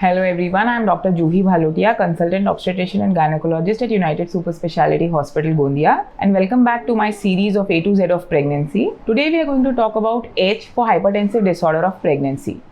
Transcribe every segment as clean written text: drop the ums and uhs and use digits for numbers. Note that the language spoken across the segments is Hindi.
Hello everyone, I am Dr. Juhi Bhalotia, consultant obstetrician and gynecologist at United Super Speciality Hospital, Gondia, and welcome back to my series of A to Z of pregnancy. Today we are going to talk about H for hypertensive disorder of pregnancy.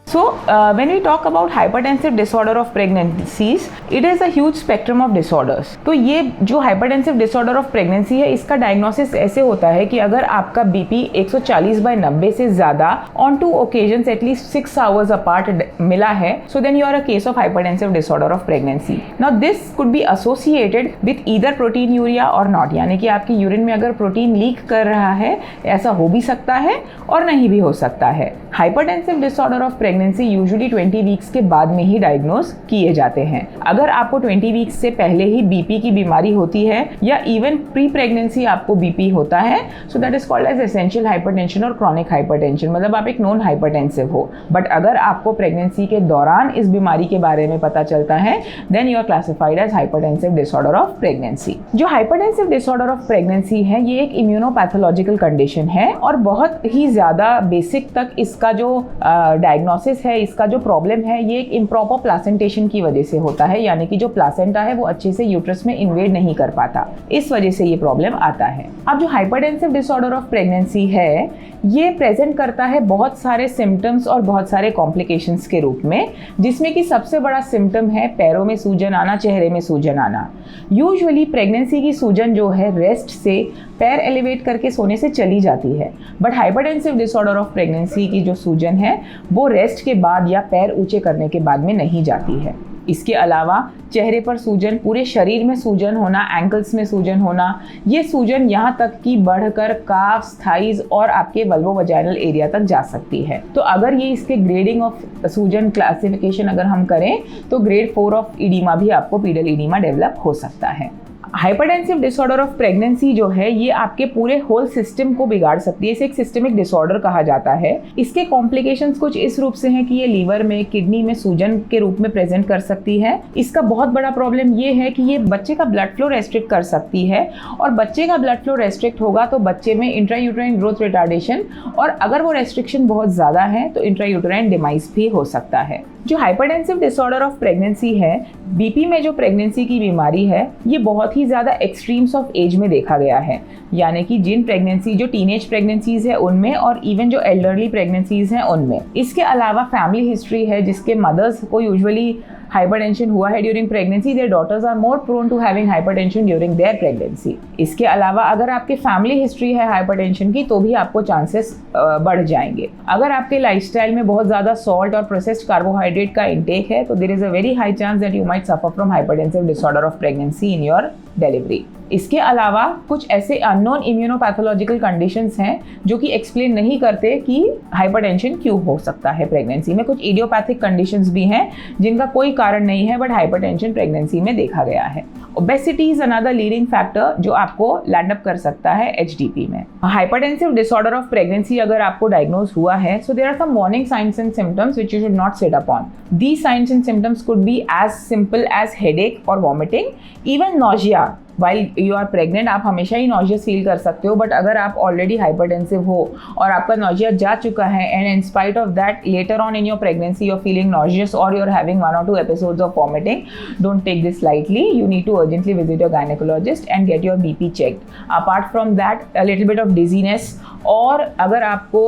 So, when we talk about hypertensive disorder of pregnancies, it is a huge spectrum of disorders. तो ये जो hypertensive disorder of pregnancy है, इसका diagnosis ऐसे होता है कि अगर आपका BP 140/90 से ज़्यादा on 2 occasions at least 6 hours apart मिला है, so then you are a case of hypertensive disorder of pregnancy. Now this could be associated with either proteinuria or not, यानी कि आपकी यूरिन में अगर प्रोटीन लीक कर रहा है, ऐसा हो भी सकता है और नहीं भी हो सकता है. Hypertensive disorder of pregnancy usually 20 weeks के बाद में ही डायग्नोज किए जाते हैं. अगर आपको 20 वीक्स से पहले ही बीपी की बीमारी होती है या इवन प्री प्रेगनेंसी आपको बीपी होता है, so that is called as essential hypertension और क्रॉनिक हाइपरटेंशन, मतलब आप एक नॉन हाइपरटेंसिव हो. बट अगर आपको प्रेगनेंसी के दौरान इस बीमारी के बारे में पता चलता है, then you are classified as hypertensive disorder of pregnancy. जो हाइपरटेंसिव डिसऑर्डर ऑफ प्रेगनेंसी है, ये एक इम्यूनोपैथोलॉजिकल कंडीशन है और बहुत ही ज़्यादा बेसिक तक इसका जो डायग्नोसिस है, इसका जो प्रॉब्लम है, ये एक इम्प्रॉपर प्लासेंटेशन की वजह से होता है, यानी कि जो प्लासेंटा है वो अच्छे से यूट्रस में इन्वेड नहीं कर पाता. इस वजह से ये प्रॉब्लम आता है. अब जो हाइपरटेंसिव डिसऑर्डर ऑफ प्रेगनेंसी है, ये प्रेजेंट करता है बहुत सारे सिम्टम्स और बहुत सारे कॉम्प्लिकेशंस के रूप में, जिसमें कि सबसे बड़ा सिम्टम है पैरों में सूजन आना, चेहरे में सूजन आना. यूजुअली प्रेगनेंसी की सूजन जो है रेस्ट से पैर एलिवेट करके सोने से चली जाती है, but hypertensive disorder of pregnancy की जो सूजन है वो रेस्ट के बाद या पैर ऊंचे करने के बाद में नहीं जाती है. इसके अलावा चेहरे पर सूजन, पूरे शरीर में सूजन होना, एंकल्स में सूजन होना, ये सूजन यहाँ तक कि बढ़कर काफ्स, थाइज और आपके वल्वोवजाइनल एरिया तक जा सकती है. तो अगर ये इसके ग्रेडिंग ऑफ सूजन क्लासिफिकेशन अगर हम करें तो ग्रेड 4 ऑफ इडीमा भी आपको पीडल इडीमा डेवलप हो सकता है. हाइपरटेंसिव डिसऑर्डर ऑफ प्रेगनेंसी जो है, ये आपके पूरे होल सिस्टम को बिगाड़ सकती है. इसे एक सिस्टमिक डिसऑर्डर कहा जाता है. इसके कॉम्प्लिकेशंस कुछ इस रूप से हैं कि ये लीवर में, किडनी में सूजन के रूप में प्रेजेंट कर सकती है. इसका बहुत बड़ा प्रॉब्लम ये है कि ये बच्चे का ब्लड फ्लो रेस्ट्रिक्ट कर सकती है, और बच्चे का ब्लड फ्लो रेस्ट्रिक्ट होगा तो बच्चे में इंट्रायूटेराइन ग्रोथ रिटार्डेशन, और अगर वो रेस्ट्रिक्शन बहुत ज़्यादा है तो इंट्रायूटेराइन डिमाइस भी हो सकता है. जो हाइपरटेंसिव डिसऑर्डर ऑफ प्रेगनेंसी है, बीपी में जो प्रेगनेंसी की बीमारी है, ये बहुत ही ज़्यादा एक्सट्रीम्स ऑफ एज में देखा गया है, यानी कि जिन प्रेगनेंसी जो टीनेज प्रेगनेंसीज है उनमें और इवन जो एल्डरली प्रेगनेंसीज हैं उनमें. इसके अलावा फैमिली हिस्ट्री है, जिसके मदर्स को यूजुअली हाइपरटेंशन हुआ है during pregnancy, their daughters are more prone to having hypertension during their pregnancy. इसके अलावा अगर आपके फैमिली हिस्ट्री है हाइपरटेंशन की, तो भी आपको चांसेस बढ़ जाएंगे. अगर आपके लाइफस्टाइल में बहुत ज़्यादा सॉल्ट और प्रोसेस्ड कार्बोहाइड्रेट का इंटेक है, तो there is a very high chance that you might suffer from hypertensive disorder of pregnancy in your delivery. इसके अलावा कुछ ऐसे अननोन इम्यूनोपैथोलॉजिकल कंडीशंस हैं जो कि एक्सप्लेन नहीं करते कि हाइपरटेंशन क्यों हो सकता है प्रेगनेंसी में. कुछ इडियोपैथिक कंडीशंस भी हैं जिनका कोई कारण नहीं है, बट हाइपरटेंशन प्रेगनेंसी में देखा गया है. Obesity is another leading factor जो आपको लैंड अप कर सकता है एचडीपी में. हाइपरटेंसिव डिसऑर्डर ऑफ प्रेगनेंसी अगर आपको डायग्नोज हुआ है, so there are some warning signs and symptoms which you should not sit upon. These signs and symptoms could be as simple as headache or vomiting, even nausea. While you are pregnant आप हमेशा ही नॉजियस फील कर सकते हो, बट अगर आप ऑलरेडी हाइपरटेंसिव हो और आपका नॉजिया जा चुका है, and in spite of that later on in your pregnancy you are feeling nauseous or you are having 1 or 2 episodes of vomiting, don't take this lightly. You need to urgently visit your gynecologist and get your BP checked. Apart from that, a little bit of dizziness, और अगर आपको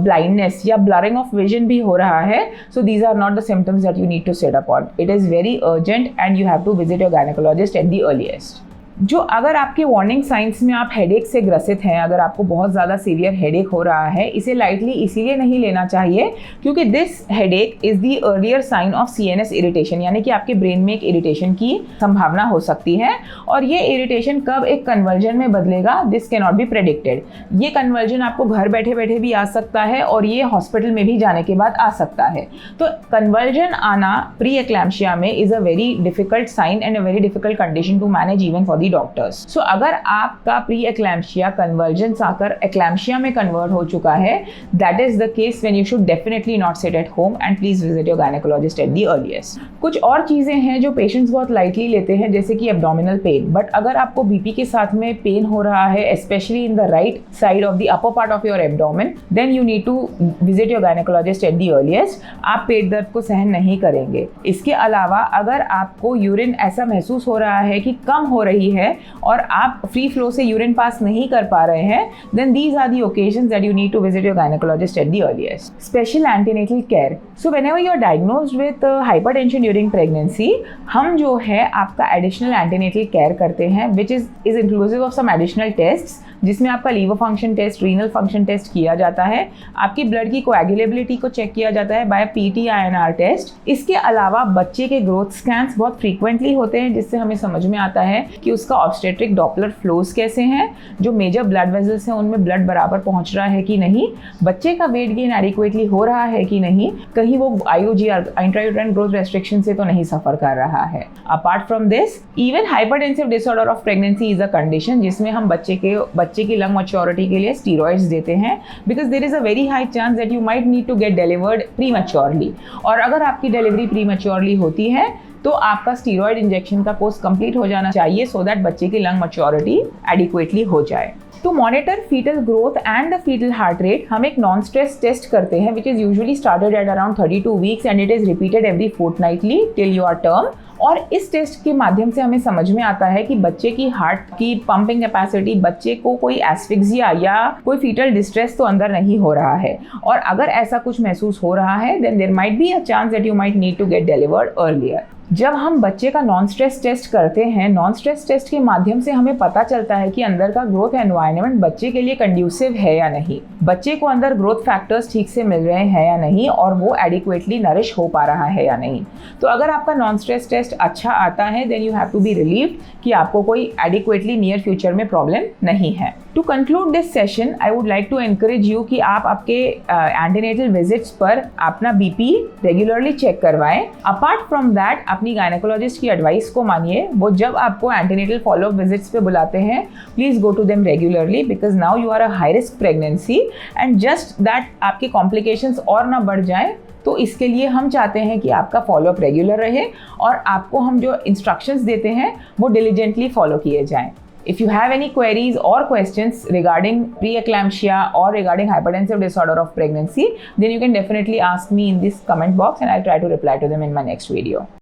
blindness या blurring of vision भी हो रहा है, so these are not the symptoms that you need to sit upon. It is very urgent and you have to visit your gynecologist at the earliest. जो अगर आपके वार्निंग साइंस में आप हेडेक से ग्रसित हैं, अगर आपको बहुत ज़्यादा सीवियर हेडेक हो रहा है, इसे लाइटली इसीलिए नहीं लेना चाहिए क्योंकि this headache is the earlier sign of CNS irritation, यानी कि आपके ब्रेन में एक इरिटेशन की संभावना हो सकती है, और ये इरिटेशन कब एक कन्वर्जन में बदलेगा, this can not be predicted. ये कन्वर्जन आपको घर बैठे बैठे भी आ सकता है और ये हॉस्पिटल में भी जाने के बाद आ सकता है. तो कन्वर्जन आना प्री एक्लैम्शिया में is a very difficult sign and a very difficult condition to manage even for the the doctors. So अगर आपका प्री एक्लैम्पशिया कन्वर्जेंस आकर एक्लैम्पशिया में कन्वर्ट हो चुका है, that is the case when you should definitely not sit at home and please visit your gynaecologist at the earliest. कुछ और चीजें हैं जो पेशेंट्स बहुत लाइटली लेते हैं, जैसे कि एब्डोमिनल पेन, बट अगर आपको बीपी के साथ में पेन हो रहा है specially in the right side of the upper part of your abdomen, then you need to visit your gynaecologist at the earliest. आप पेट दर्द को सहन नहीं करेंगे। इसके अलावा अगर आपको यूरिन ऐसा महसूस हो रहा है कि कम हो रही है और आप फ्री फ्लो से यूरिन पास नहीं कर पा रहे हैं, then these are the occasions that you need to visit your gynaecologist at the earliest. Special antenatal care. So whenever you are diagnosed with hypertension during pregnancy, हम जो है आपका एडिशनल एंटीनेटल केयर करते हैं, which is inclusive of some additional test, जिसमें आपका liver function test, renal function test किया जाता है, आपकी ब्लड की कोएगुलेबिलिटी को चेक किया जाता है बाय PT-INR टेस्ट। इसके अलावा बच्चे के ग्रोथ स्कैन्स बहुत फ्रीक्वेंटली होते हैं, जिससे हमें समझ में आता है कि उसका ऑब्स्टेट्रिक डॉपलर फ्लोज कैसे हैं, जो मेजर ब्लड वेजल्स हैं उनमें ब्लड बराबर पहुंच रहा है कि नहीं, बच्चे का वेट गेन एडिक्वेटली हो रहा है कि नहीं, कहीं वो IUGR इंट्रायूटेराइन ग्रोथ रेस्ट्रिक्शन से तो नहीं सफर कर रहा है। Apart from this, even hypertensive disorder of pregnancy is a condition जिसमें हम बच्चे की लंग मैच्योरिटी के लिए स्टीरॉइड्स देते हैं, because there is a very high chance that you might need to get delivered prematurely. और अगर आपकी डिलीवरी प्रीमैच्योरली होती है तो आपका स्टीरॉइड इंजेक्शन का कोर्स कंप्लीट हो जाना चाहिए, सो दैट बच्चे की लंग मैच्योरिटी एडिक्वेटली हो जाए। To monitor fetal growth and the fetal heart rate, हम एक नॉन स्ट्रेस टेस्ट करते हैं, which is usually started at around 32 weeks and it is repeated every fortnightly till your term। और इस टेस्ट के माध्यम से हमें समझ में आता है कि बच्चे की हार्ट की पंपिंग कैपेसिटी, बच्चे को कोई एस्फिक्सिया या कोई फीटल डिस्ट्रेस तो अंदर नहीं हो रहा है, और अगर ऐसा कुछ महसूस हो रहा है then there might be a chance that you might need to get delivered earlier. जब हम बच्चे का नॉन स्ट्रेस टेस्ट करते हैं, नॉन स्ट्रेस टेस्ट के माध्यम से हमें पता चलता है कि अंदर का ग्रोथ एनवायरनमेंट बच्चे के लिए कंड्यूसिव है या नहीं, बच्चे को अंदर ग्रोथ फैक्टर्स ठीक से मिल रहे हैं या नहीं, और वो एडिक्वेटली नरिश हो पा रहा है या नहीं। तो अगर आपका नॉन स्ट्रेस टेस्ट अच्छा आता है, then you have to be relieved कि आपको कोई एडिक्वेटली नियर फ्यूचर में प्रॉब्लम नहीं है। To conclude this session, I would like to encourage you कि आप आपके एंटीनेटल विजिट्स पर अपना बीपी रेगुलरली चेक करवाएं। अपार्ट फ्रॉम दैट, अपनी गायनेकोलॉजिस्ट की एडवाइस को मानिए। वो जब आपको एंटीनेटल फॉलोअप विजिट्स पे बुलाते हैं, please go to them regularly, because now you are a high risk pregnancy and just that आपके कॉम्प्लिकेशंस और ना बढ़ जाएं। तो इसके लिए हम चाहते हैं कि आपका फॉलोअप रेगुलर रहे और आपको हम जो इंस्ट्रक्शंस देते हैं वो डिलीजेंटली फॉलो किए जाएं। If you have any queries or questions regarding preeclampsia or regarding hypertensive disorder of pregnancy, then you can definitely ask me in this comment box and I'll try to reply to them in my next video.